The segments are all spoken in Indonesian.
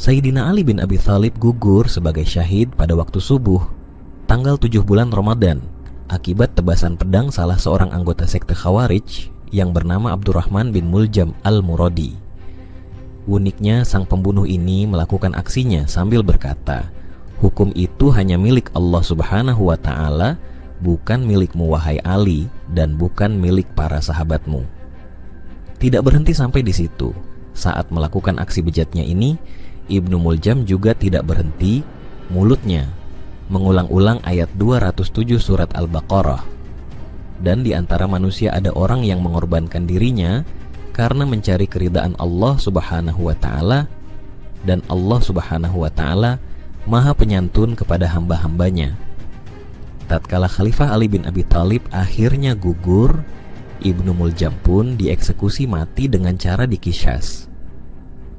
Sayyidina Ali bin Abi Thalib gugur sebagai syahid pada waktu subuh tanggal 7 bulan Ramadan akibat tebasan pedang salah seorang anggota sekte Khawarij yang bernama Abdurrahman bin Muljam al-Muradi. Uniknya, sang pembunuh ini melakukan aksinya sambil berkata, "Hukum itu hanya milik Allah Subhanahu wa Ta'ala, bukan milikmu wahai Ali, dan bukan milik para sahabatmu." Tidak berhenti sampai di situ. Saat melakukan aksi bejatnya ini, Ibnu Muljam juga tidak berhenti. Mulutnya mengulang-ulang ayat 207 surat Al-Baqarah. Dan di antara manusia ada orang yang mengorbankan dirinya karena mencari keridaan Allah Subhanahu wa Ta'ala, dan Allah Subhanahu wa Ta'ala Maha Penyantun kepada hamba-hambanya. Tatkala Khalifah Ali bin Abi Thalib akhirnya gugur, Ibnu Muljam pun dieksekusi mati dengan cara dikisyas.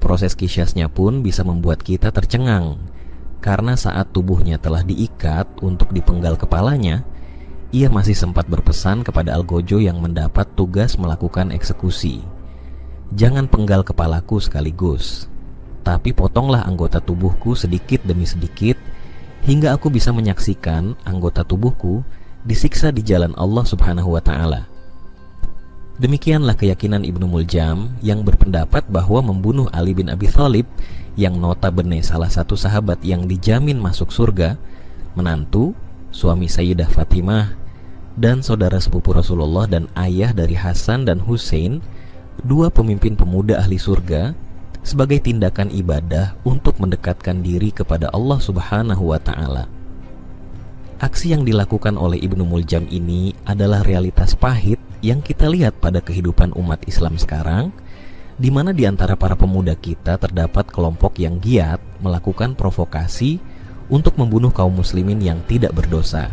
Proses kisyasnya pun bisa membuat kita tercengang, karena saat tubuhnya telah diikat untuk dipenggal kepalanya, ia masih sempat berpesan kepada Algojo yang mendapat tugas melakukan eksekusi, "Jangan penggal kepalaku sekaligus, tapi potonglah anggota tubuhku sedikit demi sedikit, hingga aku bisa menyaksikan anggota tubuhku disiksa di jalan Allah Subhanahu wa Ta'ala." Demikianlah keyakinan Ibnu Muljam yang berpendapat bahwa membunuh Ali bin Abi Thalib, yang notabene salah satu sahabat yang dijamin masuk surga, menantu, suami Sayyidah Fatimah, dan saudara sepupu Rasulullah dan ayah dari Hasan dan Hussein, dua pemimpin pemuda ahli surga, sebagai tindakan ibadah untuk mendekatkan diri kepada Allah Subhanahu wa Ta'ala. Aksi yang dilakukan oleh Ibnu Muljam ini adalah realitas pahit yang kita lihat pada kehidupan umat Islam sekarang, di mana di antara para pemuda kita terdapat kelompok yang giat melakukan provokasi untuk membunuh kaum muslimin yang tidak berdosa.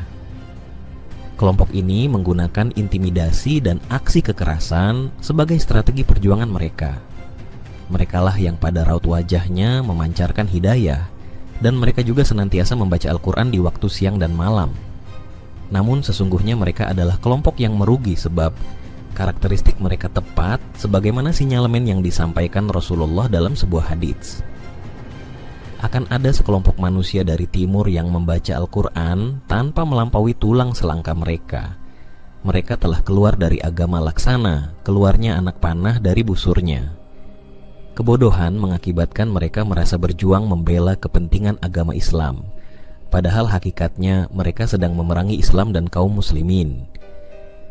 Kelompok ini menggunakan intimidasi dan aksi kekerasan sebagai strategi perjuangan mereka. Merekalah yang pada raut wajahnya memancarkan hidayah, dan mereka juga senantiasa membaca Al-Quran di waktu siang dan malam. Namun sesungguhnya mereka adalah kelompok yang merugi sebab karakteristik mereka tepat sebagaimana sinyalemen yang disampaikan Rasulullah dalam sebuah hadits. Akan ada sekelompok manusia dari timur yang membaca Al-Quran tanpa melampaui tulang selangkah mereka. Mereka telah keluar dari agama laksana, keluarnya anak panah dari busurnya. Kebodohan mengakibatkan mereka merasa berjuang membela kepentingan agama Islam, padahal hakikatnya mereka sedang memerangi Islam dan kaum muslimin.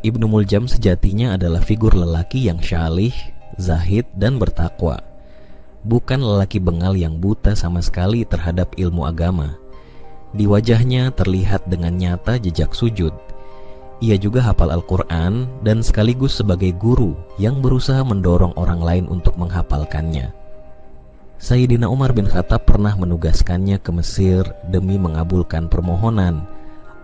Ibnu Muljam sejatinya adalah figur lelaki yang syalih, zahid, dan bertakwa, bukan lelaki bengal yang buta sama sekali terhadap ilmu agama. Di wajahnya terlihat dengan nyata jejak sujud. Ia juga hafal Al-Quran dan sekaligus sebagai guru yang berusaha mendorong orang lain untuk menghafalkannya. Sayyidina Umar bin Khattab pernah menugaskannya ke Mesir demi mengabulkan permohonan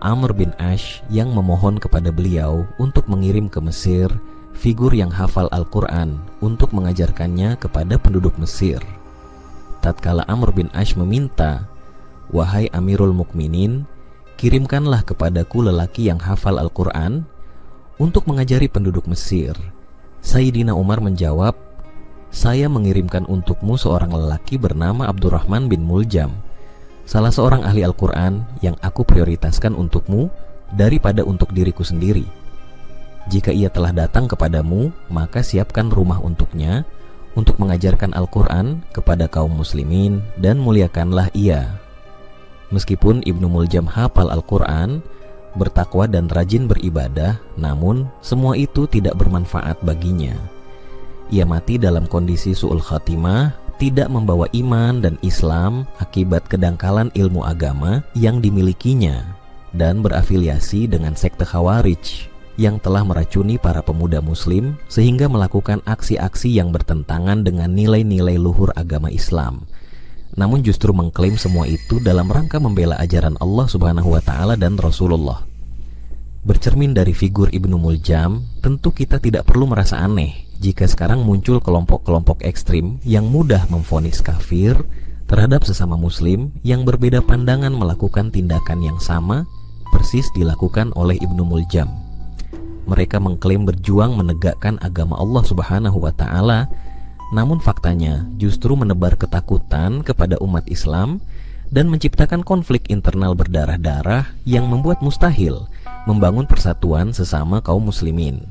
Amr bin Ash yang memohon kepada beliau untuk mengirim ke Mesir figur yang hafal Al-Quran untuk mengajarkannya kepada penduduk Mesir. Tatkala Amr bin Ash meminta, "Wahai Amirul Mukminin, kirimkanlah kepadaku lelaki yang hafal Al-Quran untuk mengajari penduduk Mesir." Sayyidina Umar menjawab, "Saya mengirimkan untukmu seorang lelaki bernama Abdurrahman bin Muljam, salah seorang ahli Al-Quran yang aku prioritaskan untukmu daripada untuk diriku sendiri. Jika ia telah datang kepadamu, maka siapkan rumah untuknya untuk mengajarkan Al-Quran kepada kaum muslimin dan muliakanlah ia." Meskipun Ibnu Muljam hafal Al-Quran, bertakwa dan rajin beribadah, namun semua itu tidak bermanfaat baginya. Ia mati dalam kondisi su'ul khatimah, tidak membawa iman dan Islam akibat kedangkalan ilmu agama yang dimilikinya, dan berafiliasi dengan sekte Khawarij yang telah meracuni para pemuda muslim sehingga melakukan aksi-aksi yang bertentangan dengan nilai-nilai luhur agama Islam. Namun justru mengklaim semua itu dalam rangka membela ajaran Allah Subhanahu wa Ta'ala dan Rasulullah. Bercermin dari figur Ibnu Muljam, tentu kita tidak perlu merasa aneh jika sekarang muncul kelompok-kelompok ekstrim yang mudah memvonis kafir terhadap sesama muslim yang berbeda pandangan melakukan tindakan yang sama persis dilakukan oleh Ibnu Muljam. Mereka mengklaim berjuang menegakkan agama Allah Subhanahu wa Ta'ala, namun faktanya justru menebar ketakutan kepada umat Islam dan menciptakan konflik internal berdarah-darah yang membuat mustahil membangun persatuan sesama kaum muslimin.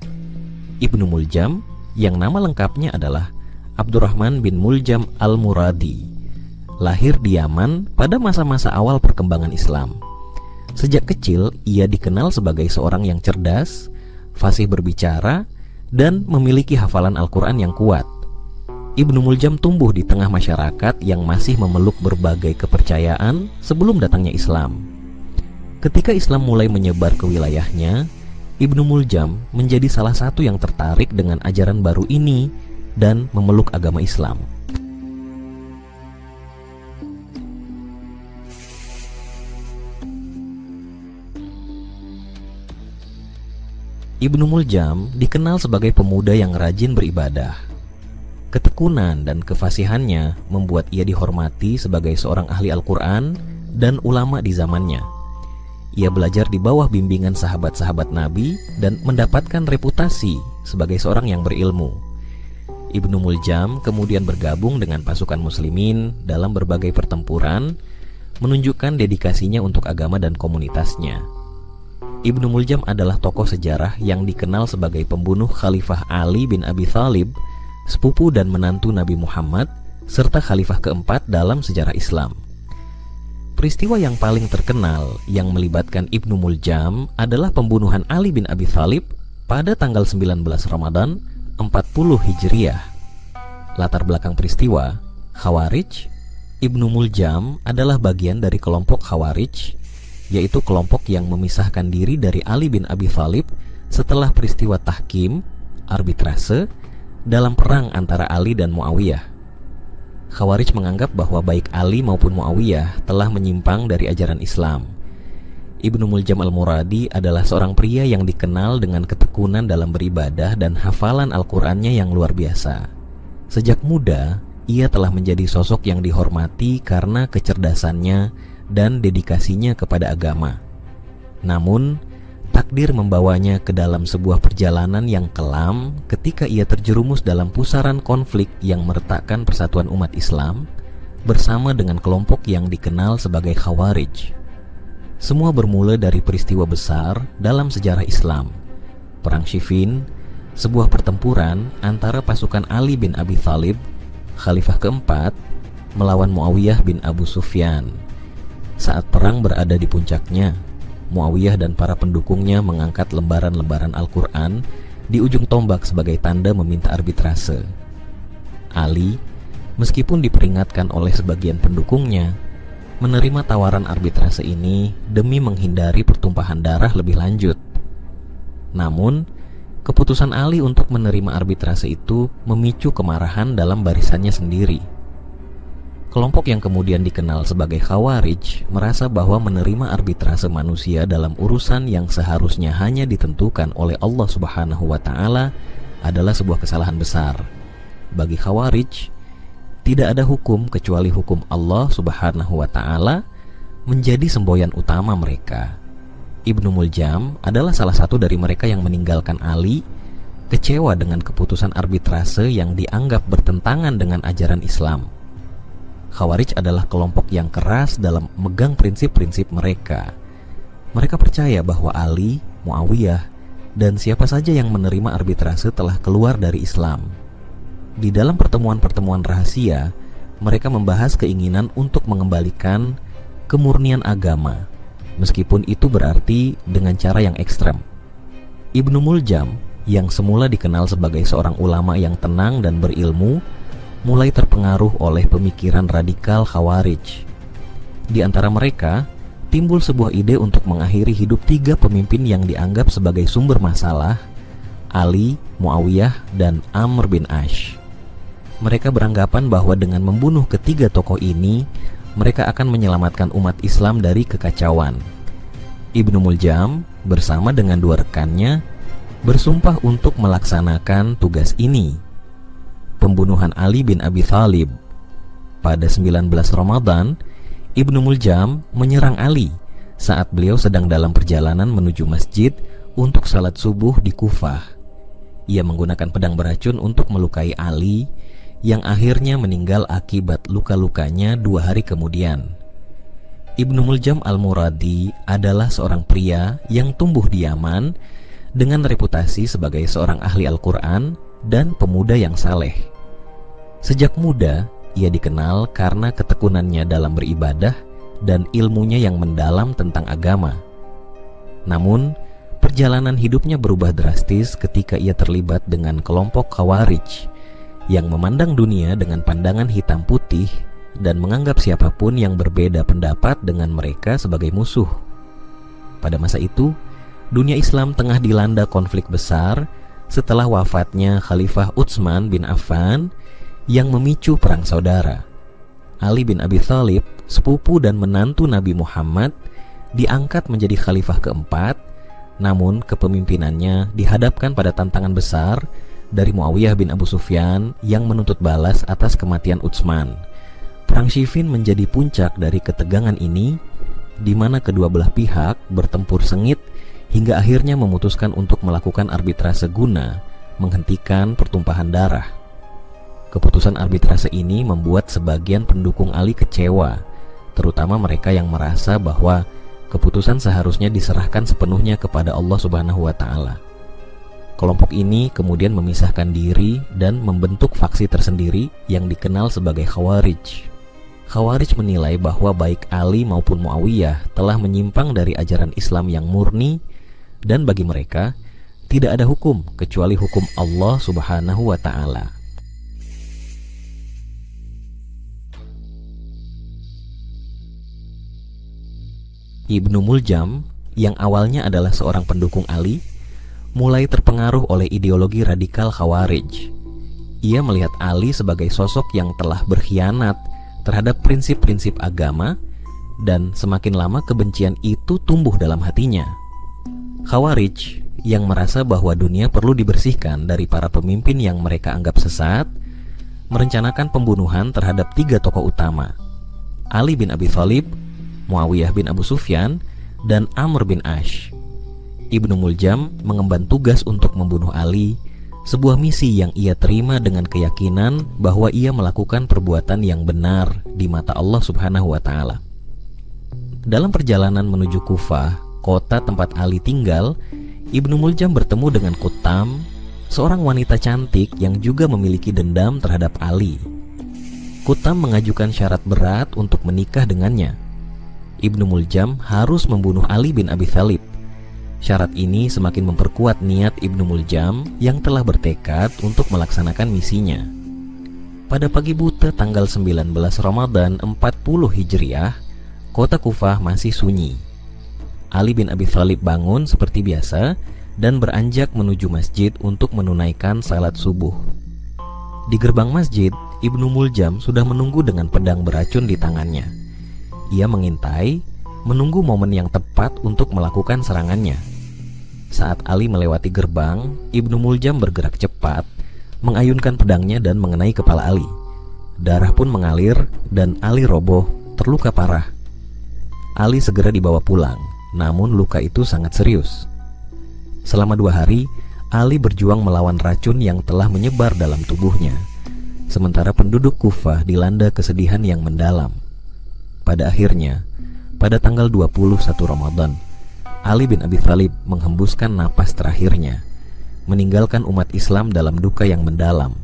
Ibnu Muljam, yang nama lengkapnya adalah Abdurrahman bin Muljam al-Muradi, lahir di Yaman pada masa-masa awal perkembangan Islam. Sejak kecil, ia dikenal sebagai seorang yang cerdas, fasih berbicara, dan memiliki hafalan Al-Quran yang kuat. Ibnu Muljam tumbuh di tengah masyarakat yang masih memeluk berbagai kepercayaan sebelum datangnya Islam. Ketika Islam mulai menyebar ke wilayahnya, Ibnu Muljam menjadi salah satu yang tertarik dengan ajaran baru ini dan memeluk agama Islam. Ibnu Muljam dikenal sebagai pemuda yang rajin beribadah. Ketekunan dan kefasihannya membuat ia dihormati sebagai seorang ahli Al-Quran dan ulama di zamannya. Ia belajar di bawah bimbingan sahabat-sahabat Nabi dan mendapatkan reputasi sebagai seorang yang berilmu. Ibnu Muljam kemudian bergabung dengan pasukan muslimin dalam berbagai pertempuran, menunjukkan dedikasinya untuk agama dan komunitasnya. Ibnu Muljam adalah tokoh sejarah yang dikenal sebagai pembunuh Khalifah Ali bin Abi Thalib, sepupu dan menantu Nabi Muhammad, serta Khalifah keempat dalam sejarah Islam. Peristiwa yang paling terkenal yang melibatkan Ibnu Muljam adalah pembunuhan Ali bin Abi Thalib pada tanggal 19 Ramadan 40 Hijriah. Latar belakang peristiwa, Khawarij. Ibnu Muljam adalah bagian dari kelompok Khawarij, yaitu kelompok yang memisahkan diri dari Ali bin Abi Thalib setelah peristiwa tahkim, arbitrase, dalam perang antara Ali dan Muawiyah. Khawarij menganggap bahwa baik Ali maupun Muawiyah telah menyimpang dari ajaran Islam. Ibnu Muljam al-Muradi adalah seorang pria yang dikenal dengan ketekunan dalam beribadah dan hafalan Al-Qur'annya yang luar biasa. Sejak muda, ia telah menjadi sosok yang dihormati karena kecerdasannya dan dedikasinya kepada agama. Namun, takdir membawanya ke dalam sebuah perjalanan yang kelam ketika ia terjerumus dalam pusaran konflik yang meretakkan persatuan umat Islam bersama dengan kelompok yang dikenal sebagai Khawarij. Semua bermula dari peristiwa besar dalam sejarah Islam, Perang Siffin, sebuah pertempuran antara pasukan Ali bin Abi Thalib, Khalifah keempat, melawan Muawiyah bin Abu Sufyan. Saat perang berada di puncaknya, Muawiyah dan para pendukungnya mengangkat lembaran-lembaran Al-Quran di ujung tombak sebagai tanda meminta arbitrase. Ali, meskipun diperingatkan oleh sebagian pendukungnya, menerima tawaran arbitrase ini demi menghindari pertumpahan darah lebih lanjut. Namun, keputusan Ali untuk menerima arbitrase itu memicu kemarahan dalam barisannya sendiri. Kelompok yang kemudian dikenal sebagai Khawarij merasa bahwa menerima arbitrase manusia dalam urusan yang seharusnya hanya ditentukan oleh Allah Subhanahu wa Ta'ala adalah sebuah kesalahan besar. Bagi Khawarij, tidak ada hukum kecuali hukum Allah Subhanahu wa Ta'ala menjadi semboyan utama mereka. Ibnu Muljam adalah salah satu dari mereka yang meninggalkan Ali, kecewa dengan keputusan arbitrase yang dianggap bertentangan dengan ajaran Islam. Khawarij adalah kelompok yang keras dalam megang prinsip-prinsip mereka. Mereka percaya bahwa Ali, Muawiyah, dan siapa saja yang menerima arbitrase telah keluar dari Islam. Di dalam pertemuan-pertemuan rahasia, mereka membahas keinginan untuk mengembalikan kemurnian agama, meskipun itu berarti dengan cara yang ekstrem. Ibnu Muljam, yang semula dikenal sebagai seorang ulama yang tenang dan berilmu, mulai terpengaruh oleh pemikiran radikal Khawarij. Di antara mereka, timbul sebuah ide untuk mengakhiri hidup 3 pemimpin yang dianggap sebagai sumber masalah, Ali, Muawiyah, dan Amr bin Ash. Mereka beranggapan bahwa dengan membunuh ketiga tokoh ini, mereka akan menyelamatkan umat Islam dari kekacauan. Ibnu Muljam bersama dengan 2 rekannya bersumpah untuk melaksanakan tugas ini. Pembunuhan Ali bin Abi Thalib. Pada 19 Ramadan, Ibnu Muljam menyerang Ali saat beliau sedang dalam perjalanan menuju masjid untuk salat subuh di Kufah. Ia menggunakan pedang beracun untuk melukai Ali yang akhirnya meninggal akibat luka-lukanya 2 hari kemudian. Ibnu Muljam al-Muradi adalah seorang pria yang tumbuh di Yaman dengan reputasi sebagai seorang ahli Al-Quran dan pemuda yang saleh. Sejak muda, ia dikenal karena ketekunannya dalam beribadah dan ilmunya yang mendalam tentang agama. Namun, perjalanan hidupnya berubah drastis ketika ia terlibat dengan kelompok Khawarij yang memandang dunia dengan pandangan hitam putih dan menganggap siapapun yang berbeda pendapat dengan mereka sebagai musuh. Pada masa itu, dunia Islam tengah dilanda konflik besar setelah wafatnya Khalifah Utsman bin Affan yang memicu perang saudara. Ali bin Abi Thalib, sepupu dan menantu Nabi Muhammad, diangkat menjadi khalifah keempat, namun kepemimpinannya dihadapkan pada tantangan besar dari Muawiyah bin Abu Sufyan yang menuntut balas atas kematian Utsman. Perang Siffin menjadi puncak dari ketegangan ini, di mana kedua belah pihak bertempur sengit hingga akhirnya memutuskan untuk melakukan arbitrase guna menghentikan pertumpahan darah. Keputusan arbitrase ini membuat sebagian pendukung Ali kecewa, terutama mereka yang merasa bahwa keputusan seharusnya diserahkan sepenuhnya kepada Allah Subhanahu wa Ta'ala. Kelompok ini kemudian memisahkan diri dan membentuk faksi tersendiri yang dikenal sebagai Khawarij. Khawarij menilai bahwa baik Ali maupun Muawiyah telah menyimpang dari ajaran Islam yang murni, dan bagi mereka tidak ada hukum kecuali hukum Allah Subhanahu wa Ta'ala. Ibnu Muljam yang awalnya adalah seorang pendukung Ali mulai terpengaruh oleh ideologi radikal Khawarij. Ia melihat Ali sebagai sosok yang telah berkhianat terhadap prinsip-prinsip agama, dan semakin lama kebencian itu tumbuh dalam hatinya. Khawarij yang merasa bahwa dunia perlu dibersihkan dari para pemimpin yang mereka anggap sesat, merencanakan pembunuhan terhadap 3 tokoh utama, Ali bin Abi Thalib, Muawiyah bin Abu Sufyan, dan Amr bin Ash. Ibnu Muljam mengemban tugas untuk membunuh Ali, sebuah misi yang ia terima dengan keyakinan bahwa ia melakukan perbuatan yang benar di mata Allah Subhanahu wa Ta'ala. Dalam perjalanan menuju Kufah, kota tempat Ali tinggal, Ibnu Muljam bertemu dengan Qutam, seorang wanita cantik yang juga memiliki dendam terhadap Ali. Qutam mengajukan syarat berat untuk menikah dengannya. Ibnu Muljam harus membunuh Ali bin Abi Thalib. Syarat ini semakin memperkuat niat Ibnu Muljam yang telah bertekad untuk melaksanakan misinya. Pada pagi buta tanggal 19 Ramadan 40 Hijriah, kota Kufah masih sunyi. Ali bin Abi Thalib bangun seperti biasa dan beranjak menuju masjid untuk menunaikan salat subuh. Di gerbang masjid, Ibnu Muljam sudah menunggu dengan pedang beracun di tangannya. Ia mengintai, menunggu momen yang tepat untuk melakukan serangannya. Saat Ali melewati gerbang, Ibnu Muljam bergerak cepat, mengayunkan pedangnya dan mengenai kepala Ali. Darah pun mengalir dan Ali roboh, terluka parah. Ali segera dibawa pulang, namun luka itu sangat serius. Selama 2 hari, Ali berjuang melawan racun yang telah menyebar dalam tubuhnya, sementara penduduk Kufah dilanda kesedihan yang mendalam. Pada akhirnya, pada tanggal 21 Ramadan, Ali bin Abi Thalib menghembuskan napas terakhirnya, meninggalkan umat Islam dalam duka yang mendalam.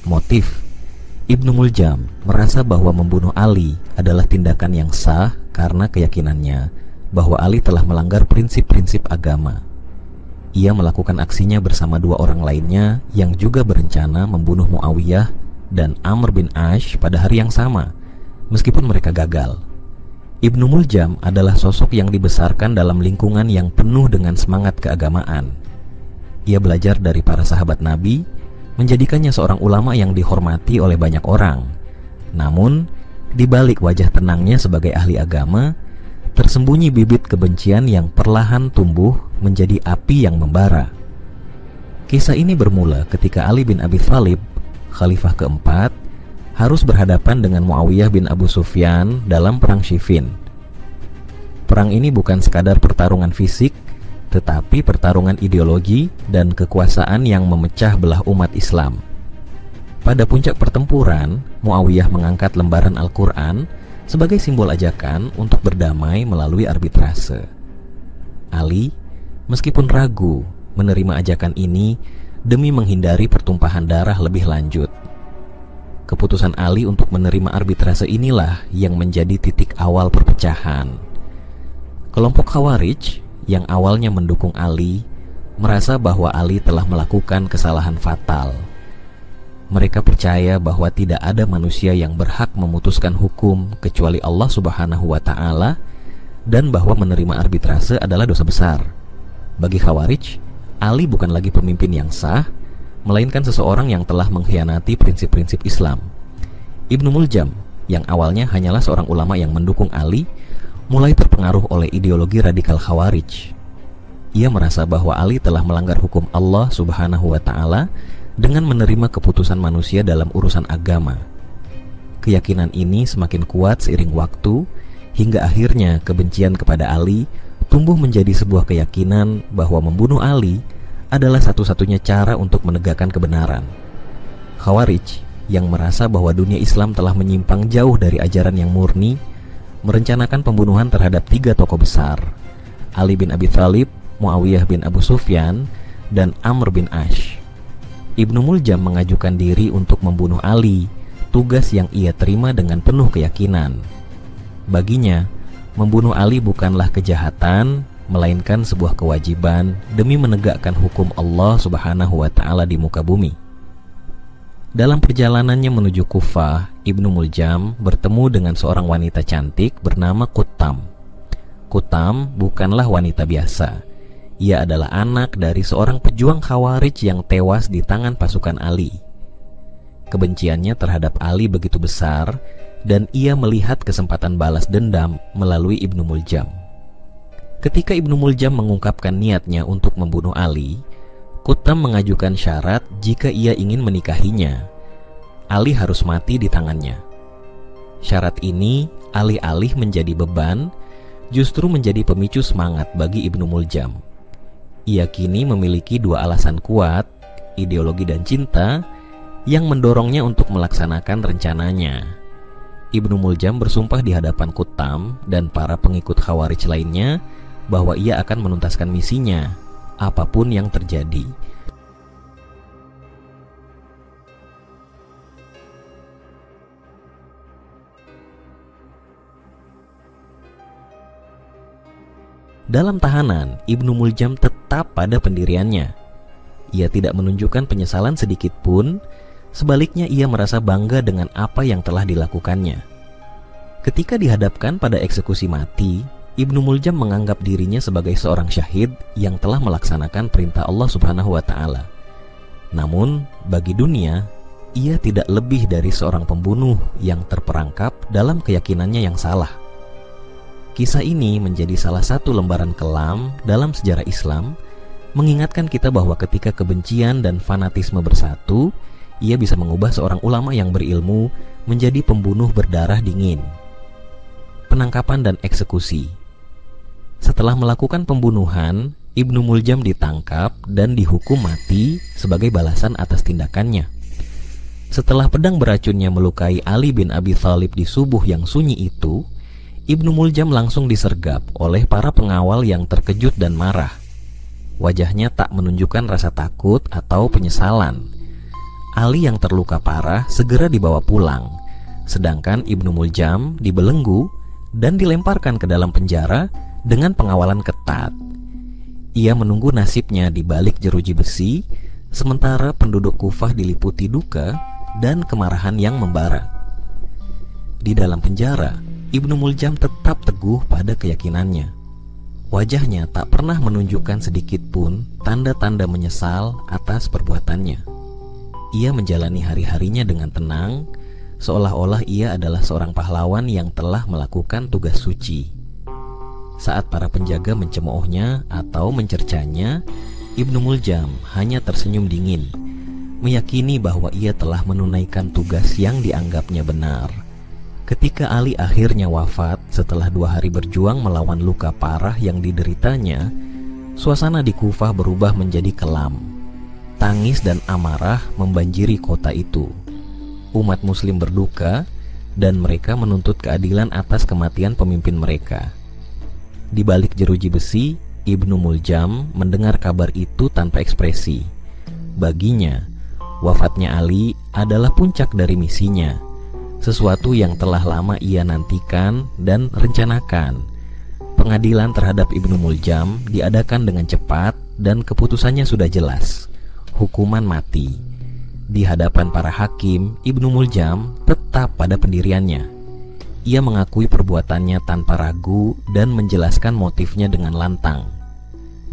Motif: Ibnu Muljam merasa bahwa membunuh Ali adalah tindakan yang sah karena keyakinannya bahwa Ali telah melanggar prinsip-prinsip agama. Ia melakukan aksinya bersama 2 orang lainnya yang juga berencana membunuh Muawiyah dan Amr bin Ash pada hari yang sama, meskipun mereka gagal. Ibnu Muljam adalah sosok yang dibesarkan dalam lingkungan yang penuh dengan semangat keagamaan. Ia belajar dari para sahabat Nabi, menjadikannya seorang ulama yang dihormati oleh banyak orang. Namun, di balik wajah tenangnya sebagai ahli agama, tersembunyi bibit kebencian yang perlahan tumbuh menjadi api yang membara. Kisah ini bermula ketika Ali bin Abi Thalib, khalifah keempat, harus berhadapan dengan Muawiyah bin Abu Sufyan dalam perang Siffin. Perang ini bukan sekadar pertarungan fisik, tetapi pertarungan ideologi dan kekuasaan yang memecah belah umat Islam. Pada puncak pertempuran, Muawiyah mengangkat lembaran Al-Quran sebagai simbol ajakan untuk berdamai melalui arbitrase. Ali, meskipun ragu, menerima ajakan ini demi menghindari pertumpahan darah lebih lanjut. Keputusan Ali untuk menerima arbitrase inilah yang menjadi titik awal perpecahan. Kelompok Khawarij yang awalnya mendukung Ali merasa bahwa Ali telah melakukan kesalahan fatal. Mereka percaya bahwa tidak ada manusia yang berhak memutuskan hukum kecuali Allah Subhanahu wa Ta'ala, dan bahwa menerima arbitrase adalah dosa besar. Bagi Khawarij, Ali bukan lagi pemimpin yang sah, melainkan seseorang yang telah mengkhianati prinsip-prinsip Islam. Ibnu Muljam, yang awalnya hanyalah seorang ulama yang mendukung Ali, mulai terpengaruh oleh ideologi radikal Khawarij. Ia merasa bahwa Ali telah melanggar hukum Allah Subhanahu wa Ta'ala dengan menerima keputusan manusia dalam urusan agama. Keyakinan ini semakin kuat seiring waktu, hingga akhirnya kebencian kepada Ali tumbuh menjadi sebuah keyakinan bahwa membunuh Ali adalah satu-satunya cara untuk menegakkan kebenaran. Khawarij yang merasa bahwa dunia Islam telah menyimpang jauh dari ajaran yang murni, merencanakan pembunuhan terhadap 3 tokoh besar, Ali bin Abi Thalib, Muawiyah bin Abu Sufyan, dan Amr bin Ash. Ibnu Muljam mengajukan diri untuk membunuh Ali, tugas yang ia terima dengan penuh keyakinan. Baginya, membunuh Ali bukanlah kejahatan, melainkan sebuah kewajiban demi menegakkan hukum Allah Subhanahu wa Ta'ala di muka bumi. Dalam perjalanannya menuju Kufah, Ibnu Muljam bertemu dengan seorang wanita cantik bernama Quttam. Quttam bukanlah wanita biasa. Ia adalah anak dari seorang pejuang Khawarij yang tewas di tangan pasukan Ali. Kebenciannya terhadap Ali begitu besar, dan ia melihat kesempatan balas dendam melalui Ibnu Muljam. Ketika Ibnu Muljam mengungkapkan niatnya untuk membunuh Ali, Quttam mengajukan syarat jika ia ingin menikahinya. Ali harus mati di tangannya. Syarat ini alih-alih menjadi beban, justru menjadi pemicu semangat bagi Ibnu Muljam. Ia kini memiliki 2 alasan kuat, ideologi dan cinta, yang mendorongnya untuk melaksanakan rencananya. Ibnu Muljam bersumpah di hadapan Quttam dan para pengikut Khawarij lainnya bahwa ia akan menuntaskan misinya, apapun yang terjadi. Dalam tahanan, Ibnu Muljam tetap pada pendiriannya. Ia tidak menunjukkan penyesalan sedikit pun, sebaliknya ia merasa bangga dengan apa yang telah dilakukannya. Ketika dihadapkan pada eksekusi mati, Ibnu Muljam menganggap dirinya sebagai seorang syahid yang telah melaksanakan perintah Allah Subhanahu wa Ta'ala. Namun, bagi dunia, ia tidak lebih dari seorang pembunuh yang terperangkap dalam keyakinannya yang salah. Kisah ini menjadi salah satu lembaran kelam dalam sejarah Islam, mengingatkan kita bahwa ketika kebencian dan fanatisme bersatu, ia bisa mengubah seorang ulama yang berilmu menjadi pembunuh berdarah dingin. Penangkapan dan eksekusi. Setelah melakukan pembunuhan, Ibnu Muljam ditangkap dan dihukum mati sebagai balasan atas tindakannya. Setelah pedang beracunnya melukai Ali bin Abi Thalib di subuh yang sunyi itu, Ibnu Muljam langsung disergap oleh para pengawal yang terkejut dan marah. Wajahnya tak menunjukkan rasa takut atau penyesalan. Ali yang terluka parah segera dibawa pulang, sedangkan Ibnu Muljam dibelenggu dan dilemparkan ke dalam penjara dengan pengawalan ketat. Ia menunggu nasibnya di balik jeruji besi, sementara penduduk Kufah diliputi duka dan kemarahan yang membara. Di dalam penjara, Ibnu Muljam tetap teguh pada keyakinannya. Wajahnya tak pernah menunjukkan sedikit pun tanda-tanda menyesal atas perbuatannya. Ia menjalani hari-harinya dengan tenang, seolah-olah ia adalah seorang pahlawan yang telah melakukan tugas suci. Saat para penjaga mencemoohnya atau mencercanya, Ibnu Muljam hanya tersenyum dingin, meyakini bahwa ia telah menunaikan tugas yang dianggapnya benar. Ketika Ali akhirnya wafat setelah 2 hari berjuang melawan luka parah yang dideritanya, suasana di Kufah berubah menjadi kelam. Tangis dan amarah membanjiri kota itu. Umat muslim berduka dan mereka menuntut keadilan atas kematian pemimpin mereka. Di balik jeruji besi, Ibnu Muljam mendengar kabar itu tanpa ekspresi. Baginya, wafatnya Ali adalah puncak dari misinya, sesuatu yang telah lama ia nantikan dan rencanakan. Pengadilan terhadap Ibnu Muljam diadakan dengan cepat dan keputusannya sudah jelas, hukuman mati. Di hadapan para hakim, Ibnu Muljam tetap pada pendiriannya. Ia mengakui perbuatannya tanpa ragu dan menjelaskan motifnya dengan lantang.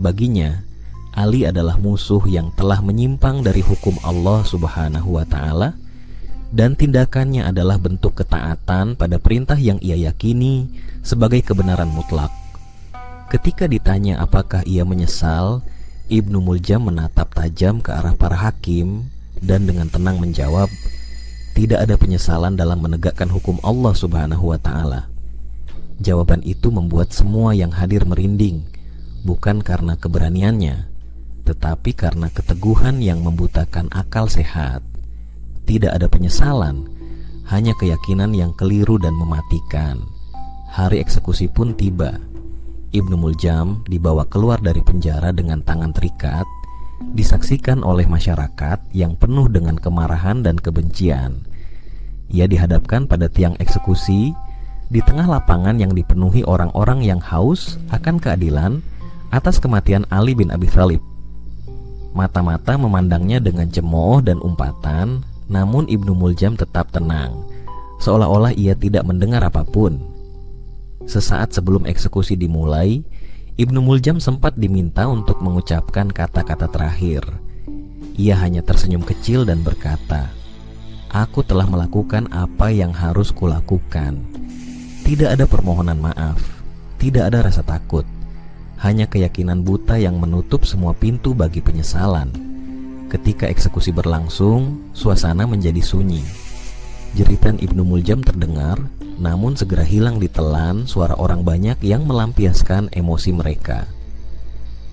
Baginya, Ali adalah musuh yang telah menyimpang dari hukum Allah Subhanahu wa Ta'ala, dan tindakannya adalah bentuk ketaatan pada perintah yang ia yakini sebagai kebenaran mutlak. Ketika ditanya apakah ia menyesal, Ibnu Muljam menatap tajam ke arah para hakim dan dengan tenang menjawab, tidak ada penyesalan dalam menegakkan hukum Allah Subhanahu wa Ta'ala. Jawaban itu membuat semua yang hadir merinding, bukan karena keberaniannya, tetapi karena keteguhan yang membutakan akal sehat. Tidak ada penyesalan, hanya keyakinan yang keliru dan mematikan. Hari eksekusi pun tiba. Ibnu Muljam dibawa keluar dari penjara dengan tangan terikat, disaksikan oleh masyarakat yang penuh dengan kemarahan dan kebencian. Ia dihadapkan pada tiang eksekusi di tengah lapangan yang dipenuhi orang-orang yang haus akan keadilan atas kematian Ali bin Abi Thalib. Mata-mata memandangnya dengan cemooh dan umpatan, namun Ibnu Muljam tetap tenang, seolah-olah ia tidak mendengar apapun. Sesaat sebelum eksekusi dimulai, Ibnu Muljam sempat diminta untuk mengucapkan kata-kata terakhir. Ia hanya tersenyum kecil dan berkata, "Aku telah melakukan apa yang harus kulakukan." Tidak ada permohonan maaf, tidak ada rasa takut, hanya keyakinan buta yang menutup semua pintu bagi penyesalan. Ketika eksekusi berlangsung, suasana menjadi sunyi. Jeritan Ibnu Muljam terdengar, namun segera hilang ditelan suara orang banyak yang melampiaskan emosi mereka.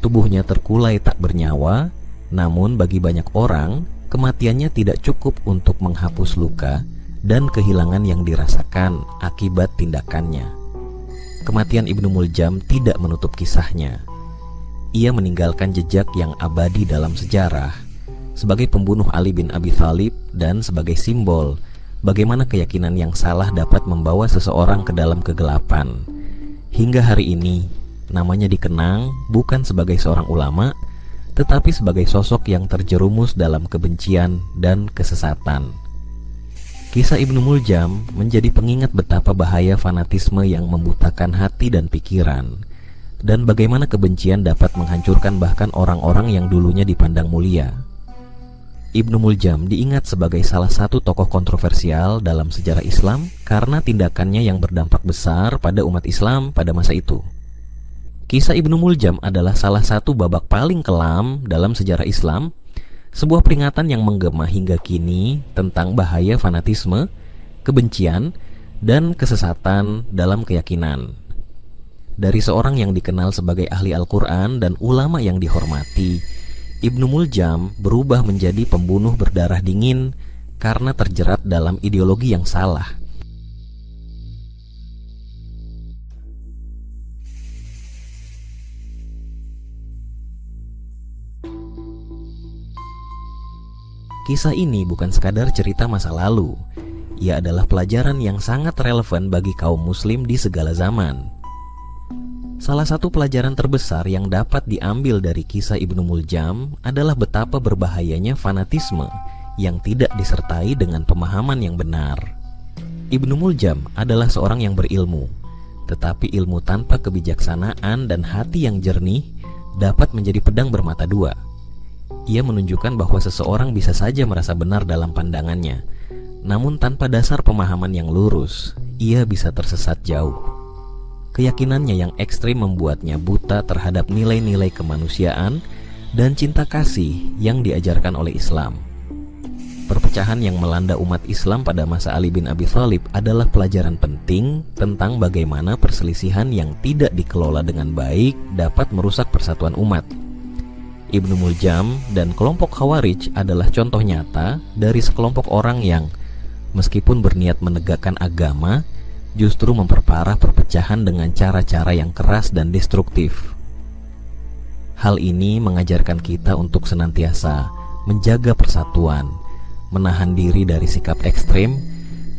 Tubuhnya terkulai tak bernyawa, namun bagi banyak orang, kematiannya tidak cukup untuk menghapus luka dan kehilangan yang dirasakan akibat tindakannya. Kematian Ibnu Muljam tidak menutup kisahnya. Ia meninggalkan jejak yang abadi dalam sejarah, sebagai pembunuh Ali bin Abi Thalib dan sebagai simbol bagaimana keyakinan yang salah dapat membawa seseorang ke dalam kegelapan. Hingga hari ini, namanya dikenang bukan sebagai seorang ulama, tetapi sebagai sosok yang terjerumus dalam kebencian dan kesesatan. Kisah Ibnu Muljam menjadi pengingat betapa bahaya fanatisme yang membutakan hati dan pikiran, dan bagaimana kebencian dapat menghancurkan bahkan orang-orang yang dulunya dipandang mulia. Ibnu Muljam diingat sebagai salah satu tokoh kontroversial dalam sejarah Islam karena tindakannya yang berdampak besar pada umat Islam pada masa itu. Kisah Ibnu Muljam adalah salah satu babak paling kelam dalam sejarah Islam, sebuah peringatan yang menggema hingga kini tentang bahaya fanatisme, kebencian, dan kesesatan dalam keyakinan. Dari seorang yang dikenal sebagai ahli Al-Quran dan ulama yang dihormati, Ibnu Muljam berubah menjadi pembunuh berdarah dingin karena terjerat dalam ideologi yang salah. Kisah ini bukan sekadar cerita masa lalu. Ia adalah pelajaran yang sangat relevan bagi kaum muslim di segala zaman. Salah satu pelajaran terbesar yang dapat diambil dari kisah Ibnu Muljam adalah betapa berbahayanya fanatisme yang tidak disertai dengan pemahaman yang benar. Ibnu Muljam adalah seorang yang berilmu, tetapi ilmu tanpa kebijaksanaan dan hati yang jernih dapat menjadi pedang bermata dua. Ia menunjukkan bahwa seseorang bisa saja merasa benar dalam pandangannya, namun tanpa dasar pemahaman yang lurus, ia bisa tersesat jauh. Keyakinannya yang ekstrim membuatnya buta terhadap nilai-nilai kemanusiaan dan cinta kasih yang diajarkan oleh Islam. Perpecahan yang melanda umat Islam pada masa Ali bin Abi Thalib adalah pelajaran penting tentang bagaimana perselisihan yang tidak dikelola dengan baik dapat merusak persatuan umat. Ibnu Muljam dan kelompok Khawarij adalah contoh nyata dari sekelompok orang yang meskipun berniat menegakkan agama, justru memperparah perpecahan dengan cara-cara yang keras dan destruktif. Hal ini mengajarkan kita untuk senantiasa menjaga persatuan, menahan diri dari sikap ekstrem,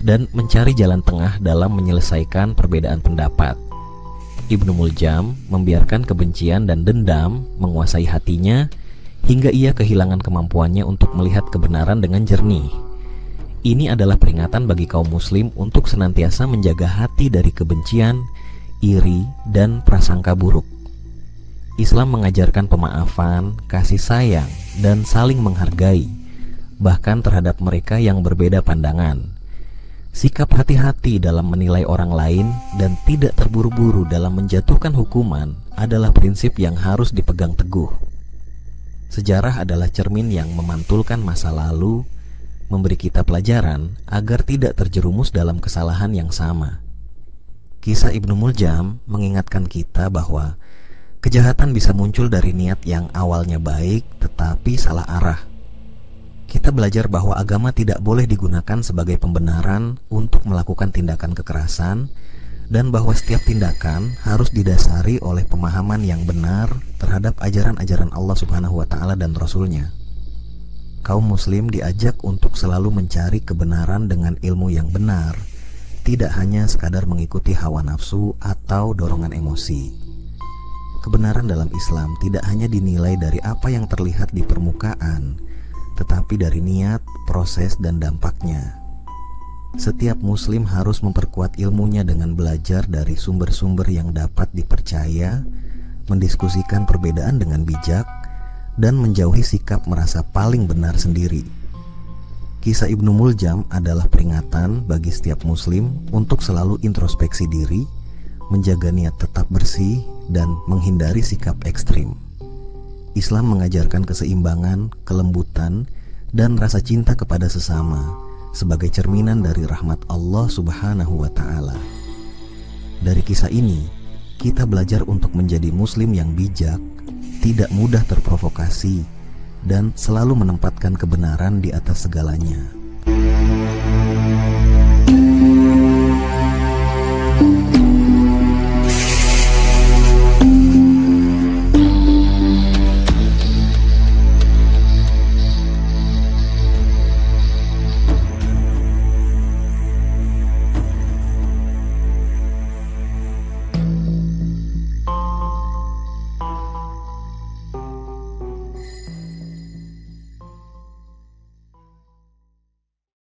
dan mencari jalan tengah dalam menyelesaikan perbedaan pendapat. Ibnu Muljam membiarkan kebencian dan dendam menguasai hatinya hingga ia kehilangan kemampuannya untuk melihat kebenaran dengan jernih. Ini adalah peringatan bagi kaum muslim untuk senantiasa menjaga hati dari kebencian, iri, dan prasangka buruk. Islam mengajarkan pemaafan, kasih sayang, dan saling menghargai, bahkan terhadap mereka yang berbeda pandangan. Sikap hati-hati dalam menilai orang lain dan tidak terburu-buru dalam menjatuhkan hukuman adalah prinsip yang harus dipegang teguh. Sejarah adalah cermin yang memantulkan masa lalu, memberi kita pelajaran agar tidak terjerumus dalam kesalahan yang sama. Kisah Ibnu Muljam mengingatkan kita bahwa kejahatan bisa muncul dari niat yang awalnya baik tetapi salah arah. Kita belajar bahwa agama tidak boleh digunakan sebagai pembenaran untuk melakukan tindakan kekerasan, dan bahwa setiap tindakan harus didasari oleh pemahaman yang benar terhadap ajaran-ajaran Allah Subhanahu wa Ta'ala dan Rasul-Nya. Kaum muslim diajak untuk selalu mencari kebenaran dengan ilmu yang benar, tidak hanya sekadar mengikuti hawa nafsu atau dorongan emosi. Kebenaran dalam Islam tidak hanya dinilai dari apa yang terlihat di permukaan, tetapi dari niat, proses, dan dampaknya. Setiap muslim harus memperkuat ilmunya dengan belajar dari sumber-sumber yang dapat dipercaya, mendiskusikan perbedaan dengan bijak, dan menjauhi sikap merasa paling benar sendiri. Kisah Ibnu Muljam adalah peringatan bagi setiap muslim untuk selalu introspeksi diri, menjaga niat tetap bersih, dan menghindari sikap ekstrim. Islam mengajarkan keseimbangan, kelembutan, dan rasa cinta kepada sesama sebagai cerminan dari rahmat Allah Subhanahu wa Ta'ala. Dari kisah ini, kita belajar untuk menjadi muslim yang bijak, tidak mudah terprovokasi, dan selalu menempatkan kebenaran di atas segalanya.